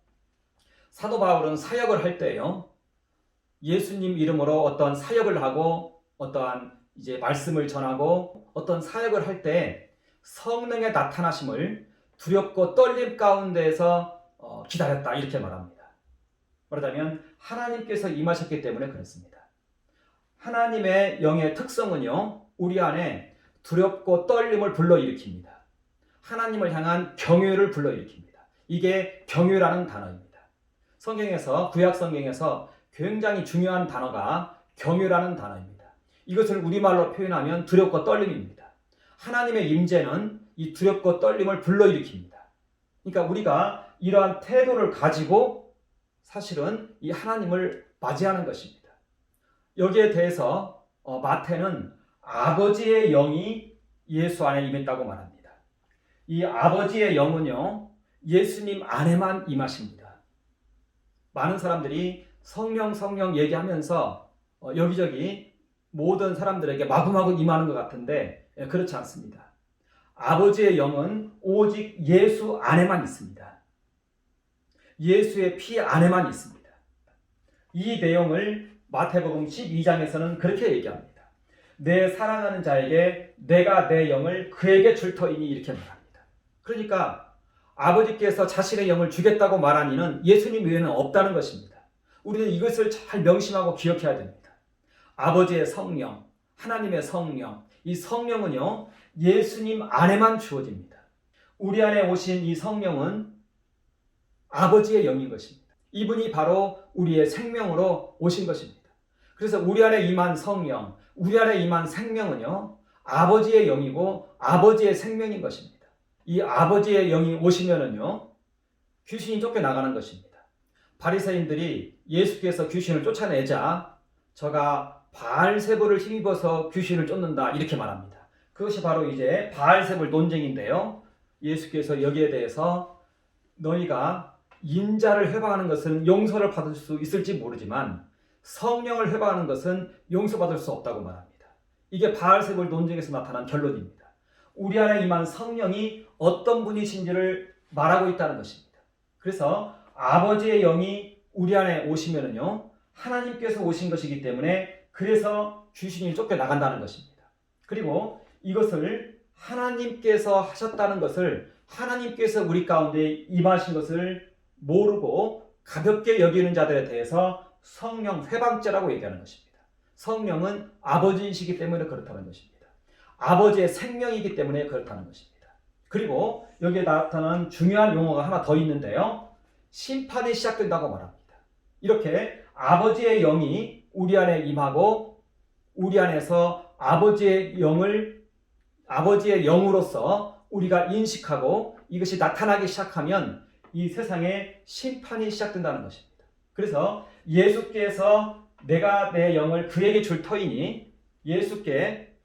사도 바울은 사역을 할 때요, 예수님 이름으로 어떤 사역을 하고 어떠한 이제 말씀을 전하고 어떤 사역을 할 때 성령의 나타나심을 두렵고 떨림 가운데에서 기다렸다, 이렇게 말합니다. 말하자면 하나님께서 임하셨기 때문에 그렇습니다. 하나님의 영의 특성은요, 우리 안에 두렵고 떨림을 불러일으킵니다. 하나님을 향한 경외를 불러일으킵니다. 이게 경외라는 단어입니다. 성경에서, 구약 성경에서 굉장히 중요한 단어가 경외라는 단어입니다. 이것을 우리말로 표현하면 두렵고 떨림입니다. 하나님의 임재는 이 두렵고 떨림을 불러일으킵니다. 그러니까 우리가 이러한 태도를 가지고 사실은 이 하나님을 맞이하는 것입니다. 여기에 대해서 마태는 아버지의 영이 예수 안에 임했다고 말합니다. 이 아버지의 영은요, 예수님 안에만 임하십니다. 많은 사람들이 성령 얘기하면서 여기저기 모든 사람들에게 마구마구 임하는 것 같은데 그렇지 않습니다. 아버지의 영은 오직 예수 안에만 있습니다. 예수의 피 안에만 있습니다. 이 내용을 마태복음 12장에서는 그렇게 얘기합니다. 내 사랑하는 자에게 내가 내 영을 그에게 줄 터이니, 이렇게 말합니다. 그러니까 아버지께서 자신의 영을 주겠다고 말한 이는 예수님 외에는 없다는 것입니다. 우리는 이것을 잘 명심하고 기억해야 됩니다. 아버지의 성령, 하나님의 성령, 이 성령은요, 예수님 안에만 주어집니다. 우리 안에 오신 이 성령은 아버지의 영인 것입니다. 이분이 바로 우리의 생명으로 오신 것입니다. 그래서 우리 안에 임한 성령, 우리 안에 임한 생명은요, 아버지의 영이고 아버지의 생명인 것입니다. 이 아버지의 영이 오시면은요, 귀신이 쫓겨나가는 것입니다. 바리새인들이 예수께서 귀신을 쫓아내자 저가 바알세불을 힘입어서 귀신을 쫓는다, 이렇게 말합니다. 그것이 바로 이제 바알세불 논쟁인데요, 예수께서 여기에 대해서 너희가 인자를 회방하는 것은 용서를 받을 수 있을지 모르지만 성령을 회방하는 것은 용서받을 수 없다고 말합니다. 이게 바알세불 논쟁에서 나타난 결론입니다. 우리 안에 임한 성령이 어떤 분이신지를 말하고 있다는 것입니다. 그래서 아버지의 영이 우리 안에 오시면은요, 하나님께서 오신 것이기 때문에 그래서 귀신이 쫓겨나간다는 것입니다. 그리고 이것을 하나님께서 하셨다는 것을, 하나님께서 우리 가운데 임하신 것을 모르고 가볍게 여기는 자들에 대해서 성령 회방죄라고 얘기하는 것입니다. 성령은 아버지이시기 때문에 그렇다는 것입니다. 아버지의 생명이기 때문에 그렇다는 것입니다. 그리고 여기에 나타난 중요한 용어가 하나 더 있는데요. 심판이 시작된다고 말합니다. 이렇게 아버지의 영이 우리 안에 임하고 우리 안에서 아버지의 영으로서 우리가 인식하고 이것이 나타나기 시작하면 이 세상에 심판이 시작된다는 것입니다. 그래서 예수께서 내가 내 영을 그에게 줄 터이니 예수께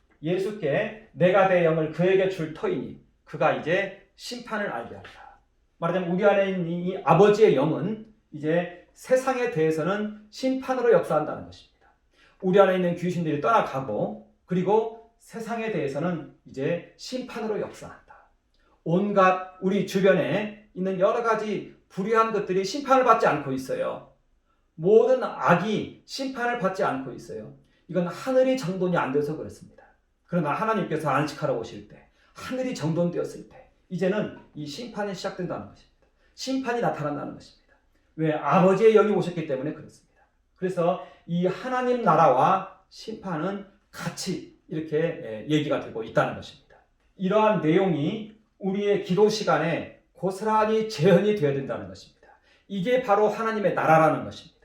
내가 내 영을 그에게 줄 터이니 그가 이제 심판을 알게 한다. 말하자면 우리 안에 있는 이 아버지의 영은 이제 세상에 대해서는 심판으로 역사한다는 것입니다. 우리 안에 있는 귀신들이 떠나가고 그리고 세상에 대해서는 이제 심판으로 역사한다. 온갖 우리 주변에 있는 여러 가지 불의한 것들이 심판을 받지 않고 있어요. 모든 악이 심판을 받지 않고 있어요. 이건 하늘이 정돈이 안 돼서 그렇습니다. 그러나 하나님께서 안식하러 오실 때 하늘이 정돈되었을 때 이제는 이 심판이 시작된다는 것입니다. 심판이 나타난다는 것입니다. 왜? 아버지의 영이 오셨기 때문에 그렇습니다. 그래서 이 하나님 나라와 심판은 같이 이렇게 얘기가 되고 있다는 것입니다. 이러한 내용이 우리의 기도 시간에 고스란히 재현이 되어야 된다는 것입니다. 이게 바로 하나님의 나라라는 것입니다.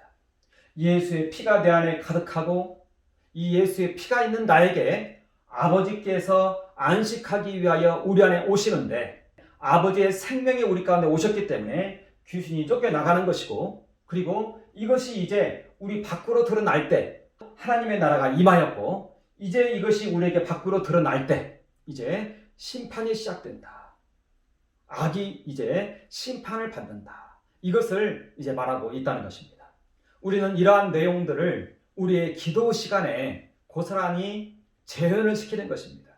예수의 피가 내 안에 가득하고 이 예수의 피가 있는 나에게 아버지께서 안식하기 위하여 우리 안에 오시는데 아버지의 생명이 우리 가운데 오셨기 때문에 귀신이 쫓겨나가는 것이고 그리고 이것이 이제 우리 밖으로 드러날 때 하나님의 나라가 임하였고 이제 이것이 우리에게 밖으로 드러날 때 이제 심판이 시작된다. 악이 이제 심판을 받는다. 이것을 이제 말하고 있다는 것입니다. 우리는 이러한 내용들을 우리의 기도 시간에 고스란히 재현을 시키는 것입니다.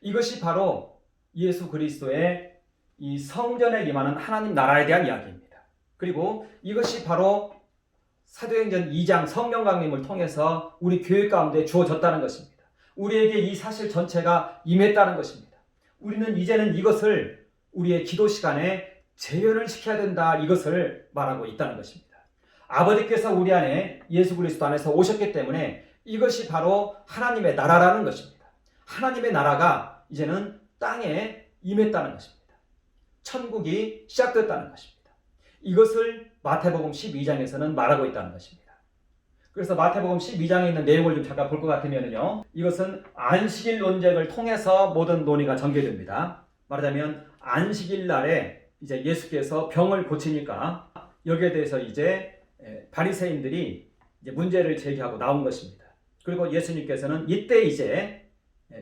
이것이 바로 예수 그리스도의 이 성전에 임하는 하나님 나라에 대한 이야기입니다. 그리고 이것이 바로 사도행전 2장 성령 강림을 통해서 우리 교회 가운데 주어졌다는 것입니다. 우리에게 이 사실 전체가 임했다는 것입니다. 우리는 이제는 이것을 우리의 기도 시간에 재현을 시켜야 된다. 이것을 말하고 있다는 것입니다. 아버지께서 우리 안에 예수 그리스도 안에서 오셨기 때문에 이것이 바로 하나님의 나라라는 것입니다. 하나님의 나라가 이제는 땅에 임했다는 것입니다. 천국이 시작됐다는 것입니다. 이것을 마태복음 12장에서는 말하고 있다는 것입니다. 그래서 마태복음 12장에 있는 내용을 좀 잠깐 볼 것 같으면요. 이것은 안식일 논쟁을 통해서 모든 논의가 전개됩니다. 말하자면 안식일 날에 이제 예수께서 병을 고치니까 여기에 대해서 이제 바리새인들이 이제 문제를 제기하고 나온 것입니다. 그리고 예수님께서는 이때 이제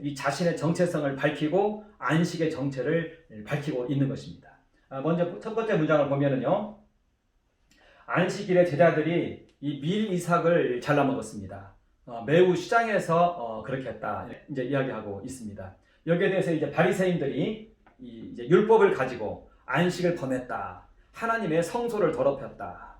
이 자신의 정체성을 밝히고 안식의 정체를 밝히고 있는 것입니다. 먼저 첫 번째 문장을 보면은요. 안식일에 제자들이 이 밀 이삭을 잘라 먹었습니다. 매우 시장에서 그렇게 했다. 이제 이야기하고 있습니다. 여기에 대해서 이제 바리새인들이 이제 율법을 가지고 안식을 범했다. 하나님의 성소를 더럽혔다.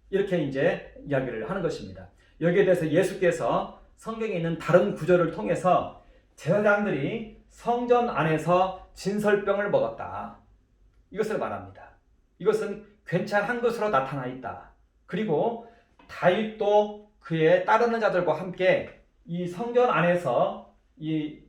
이렇게 이제 이야기를 하는 것입니다. 여기에 대해서 예수께서 성경에 있는 다른 구절을 통해서 제사장들이 성전 안에서 진설병을 먹었다. 이것을 말합니다. 이것은 괜찮은 것으로 나타나 있다. 그리고 다윗도 그의 따르는 자들과 함께 이 성전 안에서 이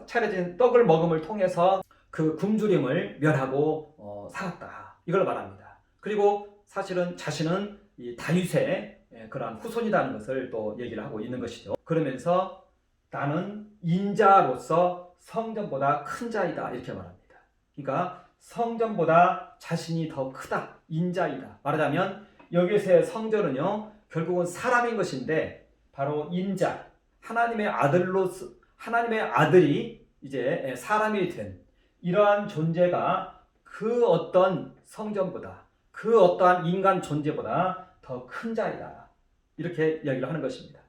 차려진 떡을 먹음을 통해서 그 굶주림을 멸하고 살았다. 이걸 말합니다. 그리고 사실은 자신은 이 다윗의 그러한 후손이라는 것을 또 얘기를 하고 있는 것이죠. 그러면서 나는 인자로서 성전보다 큰 자이다. 이렇게 말합니다. 그러니까 성전보다 자신이 더 크다. 인자이다. 말하자면 여기서의 성전은요. 결국은 사람인 것인데 바로 인자, 하나님의 아들이 이제 사람이 된 이러한 존재가 그 어떤 성전보다 그 어떠한 인간 존재보다 더 큰 자이다. 이렇게 이야기를 하는 것입니다.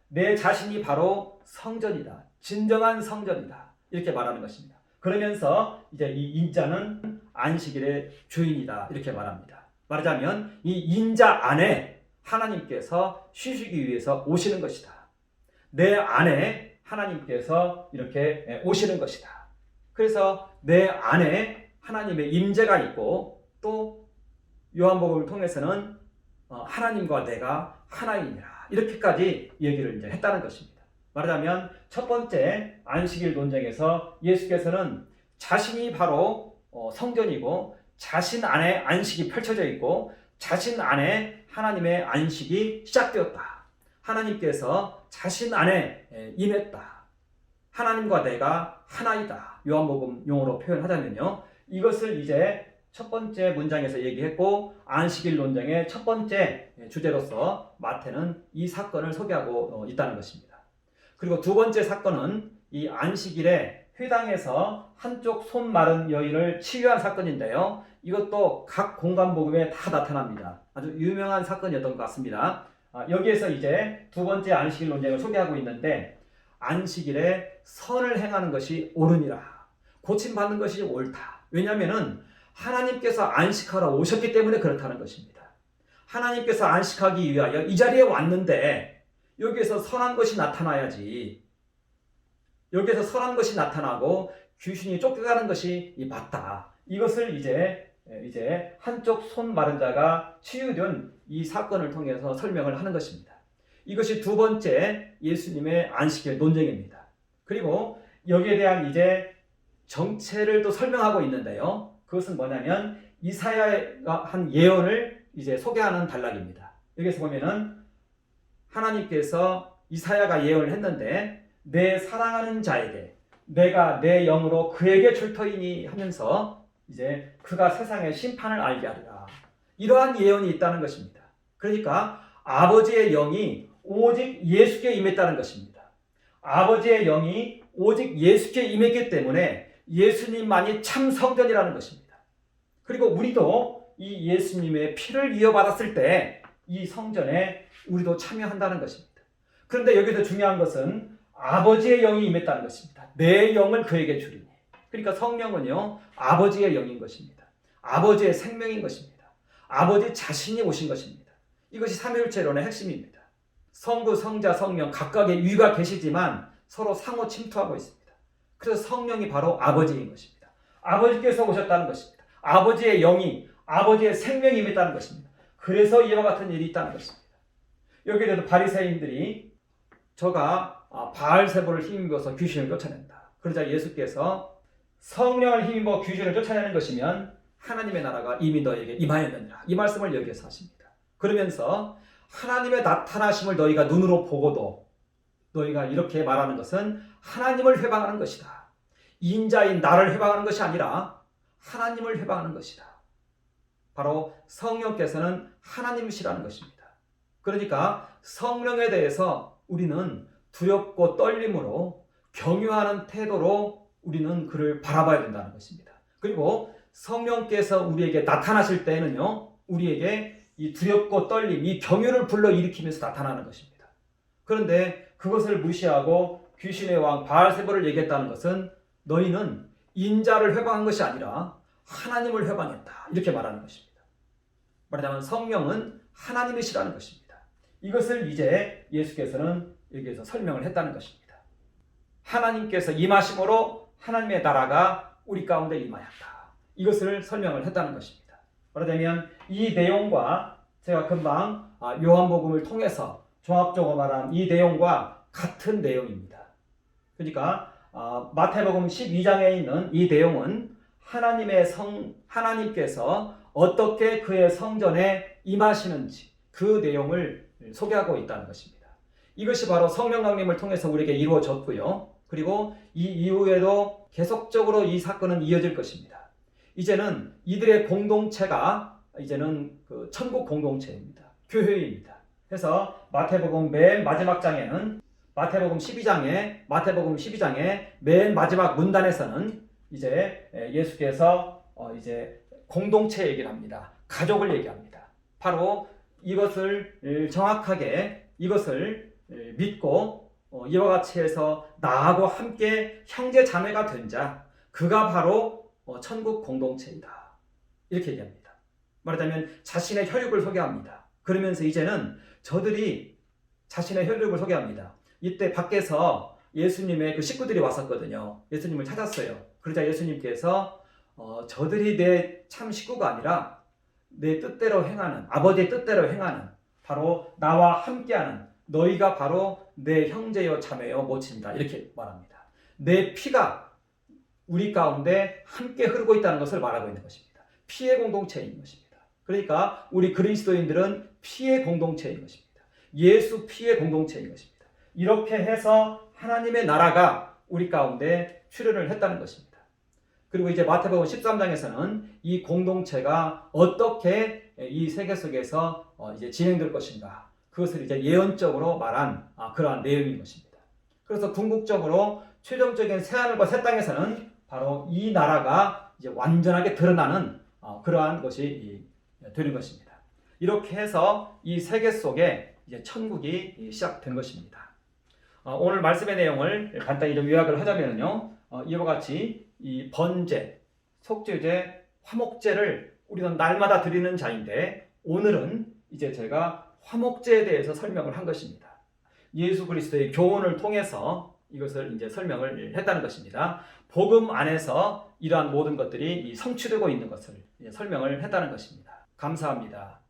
내 자신이 바로 성전이다. 진정한 성전이다. 이렇게 말하는 것입니다. 그러면서 이제 이 인자는 안식일의 주인이다. 이렇게 말합니다. 말하자면 이 인자 안에 하나님께서 쉬시기 위해서 오시는 것이다. 내 안에 하나님께서 이렇게 오시는 것이다. 그래서 내 안에 하나님의 임재가 있고 또 요한복음을 통해서는 하나님과 내가 하나이니라. 이렇게까지 얘기를 이제 했다는 것입니다. 말하자면 첫 번째 안식일 논쟁에서 예수께서는 자신이 바로 성전이고 자신 안에 안식이 펼쳐져 있고 자신 안에 하나님의 안식이 시작되었다. 하나님께서 자신 안에 임했다. 하나님과 내가 하나이다. 요한복음 용어로 표현하자면요. 이것을 이제 첫 번째 문장에서 얘기했고 안식일 논쟁의 첫 번째 주제로서 마태는 이 사건을 소개하고 있다는 것입니다. 그리고 두 번째 사건은 이 안식일에 회당에서 한쪽 손 마른 여인을 치유한 사건인데요. 이것도 각 공간복음에 다 나타납니다. 아주 유명한 사건이었던 것 같습니다. 여기에서 이제 두 번째 안식일 논쟁을 소개하고 있는데 안식일에 선을 행하는 것이 옳으니라. 고침받는 것이 옳다. 왜냐하면 하나님께서 안식하러 오셨기 때문에 그렇다는 것입니다. 하나님께서 안식하기 위하여 이 자리에 왔는데 여기에서 선한 것이 나타나야지. 여기에서 선한 것이 나타나고 귀신이 쫓겨가는 것이 맞다. 이것을 이제 한쪽 손 마른 자가 치유된 이 사건을 통해서 설명을 하는 것입니다. 이것이 두 번째 예수님의 안식일 논쟁입니다. 그리고 여기에 대한 이제 정체를 또 설명하고 있는데요. 그것은 뭐냐면 이사야가 한 예언을 이제 소개하는 단락입니다. 여기서 보면은 하나님께서 이사야가 예언을 했는데 내 사랑하는 자에게 내가 내 영으로 그에게 줄 터이니 하면서 이제 그가 세상의 심판을 알게 하리라. 이러한 예언이 있다는 것입니다. 그러니까 아버지의 영이 오직 예수께 임했다는 것입니다. 아버지의 영이 오직 예수께 임했기 때문에 예수님만이 참 성전이라는 것입니다. 그리고 우리도 이 예수님의 피를 이어받았을 때 이 성전에 우리도 참여한다는 것입니다. 그런데 여기서 중요한 것은 아버지의 영이 임했다는 것입니다. 내 영을 그에게 주리니. 그러니까 성령은요, 아버지의 영인 것입니다. 아버지의 생명인 것입니다. 아버지 자신이 오신 것입니다. 이것이 삼위일체론의 핵심입니다. 성부, 성자, 성령 각각의 위가 계시지만 서로 상호 침투하고 있습니다. 그래서 성령이 바로 아버지인 것입니다. 아버지께서 오셨다는 것입니다. 아버지의 영이, 아버지의 생명이 임했다는 것입니다. 그래서 이와 같은 일이 있다는 것입니다. 여기에도 바리새인들이 저가 바알세보를 힘입어서 귀신을 쫓아낸다. 그러자 예수께서 성령을 힘입어 귀신을 쫓아내는 것이면 하나님의 나라가 이미 너에게 임하였느니라. 이 말씀을 여기에서 하십니다. 그러면서 하나님의 나타나심을 너희가 눈으로 보고도 너희가 이렇게 말하는 것은 하나님을 회방하는 것이다. 인자인 나를 회방하는 것이 아니라 하나님을 회방하는 것이다. 바로 성령께서는 하나님이시라는 것입니다. 그러니까 성령에 대해서 우리는 두렵고 떨림으로 경유하는 태도로 우리는 그를 바라봐야 된다는 것입니다. 그리고 성령께서 우리에게 나타나실 때에는요, 우리에게 이 두렵고 떨림, 이 경유를 불러일으키면서 나타나는 것입니다. 그런데 그것을 무시하고 귀신의 왕 바알세보를 얘기했다는 것은 너희는 인자를 회방한 것이 아니라 하나님을 회방했다. 이렇게 말하는 것입니다. 말하자면 성령은 하나님이시라는 것입니다. 이것을 이제 예수께서는 여기에서 설명을 했다는 것입니다. 하나님께서 임하심으로 하나님의 나라가 우리 가운데 임하였다. 이것을 설명을 했다는 것입니다. 말하자면 이 내용과 제가 금방 요한복음을 통해서 종합적으로 말한 이 내용과 같은 내용입니다. 그러니까 마태복음 12장에 있는 이 내용은 하나님께서 어떻게 그의 성전에 임하시는지 그 내용을 소개하고 있다는 것입니다. 이것이 바로 성령 강림을 통해서 우리에게 이루어졌고요. 그리고 이 이후에도 계속적으로 이 사건은 이어질 것입니다. 이제는 이들의 공동체가 이제는 그 천국 공동체입니다. 교회입니다. 그래서 마태복음 맨 마지막 장에는 마태복음 12장에 맨 마지막 문단에서는 이제 예수께서 이제 공동체 얘기를 합니다. 가족을 얘기합니다. 바로 이것을 정확하게 이것을 믿고 이와 같이 해서 나하고 함께 형제 자매가 된 자, 그가 바로 천국 공동체이다. 이렇게 얘기합니다. 말하자면 자신의 혈육을 소개합니다. 그러면서 이제는 저들이 자신의 혈육을 소개합니다. 이때 밖에서 예수님의 그 식구들이 왔었거든요. 예수님을 찾았어요. 그러자 예수님께서 저들이 내 참 식구가 아니라 내 뜻대로 행하는, 아버지의 뜻대로 행하는, 바로 나와 함께하는 너희가 바로 내 형제여 자매여 모친다. 이렇게 말합니다. 내 피가 우리 가운데 함께 흐르고 있다는 것을 말하고 있는 것입니다. 피의 공동체인 것입니다. 그러니까 우리 그리스도인들은 피의 공동체인 것입니다. 예수 피의 공동체인 것입니다. 이렇게 해서 하나님의 나라가 우리 가운데 출현을 했다는 것입니다. 그리고 이제 마태복음 13장에서는 이 공동체가 어떻게 이 세계 속에서 이제 진행될 것인가, 그것을 이제 예언적으로 말한 그러한 내용인 것입니다. 그래서 궁극적으로 최종적인 새하늘과 새 땅에서는 바로 이 나라가 이제 완전하게 드러나는 그러한 것이 되는 것입니다. 이렇게 해서 이 세계 속에 이제 천국이 시작된 것입니다. 오늘 말씀의 내용을 간단히 좀 요약을 하자면요, 이와 같이 이 번제, 속죄제, 화목제를 우리는 날마다 드리는 자인데, 오늘은 이제 제가 화목제에 대해서 설명을 한 것입니다. 예수 그리스도의 교훈을 통해서 이것을 이제 설명을 했다는 것입니다. 복음 안에서 이러한 모든 것들이 성취되고 있는 것을 설명을 했다는 것입니다. 감사합니다.